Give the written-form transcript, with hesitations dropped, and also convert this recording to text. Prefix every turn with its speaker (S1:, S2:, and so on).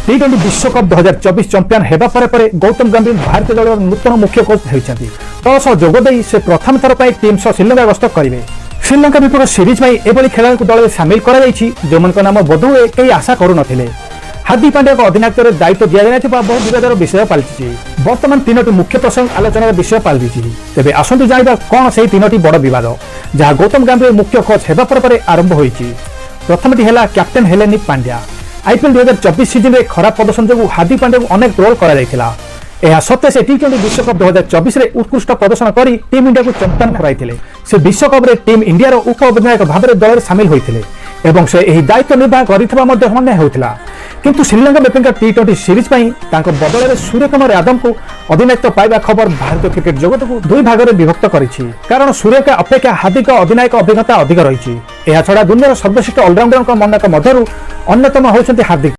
S1: टी20 विश्वकप 2024 चैंपियन हेबा परे गौतम गंभीर भारतीय दल नूतन मुख्य कोच होइछन्ति। तस जोगदेई से प्रथम थर पर टीम सह श्रीलंका गस्त करेंगे। श्रीलंका विपक्ष सीरीज में एभली खेलाड़ी को दल में सामिल कराई जो नाम बोधहुए कई आशा करू नथिले। हार्दिक पांड्या को अधिनायकत्व दायित्व दि जाए बहु विवादर विषय पलटि बर्तमान तीनोटी मुख्य प्रसंग आलोचनार विषय पलटि। तेज आसतु जाना कौन से तीनोटी बड़ विवाद जहां गौतम गंभीर मुख्य कोच हेबा पर आरंभ होइछि। प्रथमटी है कैप्टेन हेलेनी पांड्या। आईपीएल 2024 सीजन में खराब प्रदर्शन जो हार्दिक पांड्या को अनेक ट्रोल करा सत्य से टी20 विश्वकप 2024 में उत्कृष्ट प्रदर्शन कर टीम इंडिया को चैंपियन कराई। से विश्वकप में टीम इंडिया उप अधिनायक भाव में दल में सामिल होते और से यही दायित्व निर्वाह कर किंतु श्रीलंका विपक्ष टी20 सीरीज बदल में सूर्यकुमार यादव को अधिनायकत्व पाइबा खबर भारतीय क्रिकेट जगत को दुई भाग में विभक्त करिछि। कारण सूर्यका अपेक्षा हार्दिक अधिनायक अभिज्ञता अधिक रही। छड़ा दुनिया सर्वश्रेष्ठ अलराउंडर मनाक मध्यरू अन्यतम होउछन्ति हार्दिक।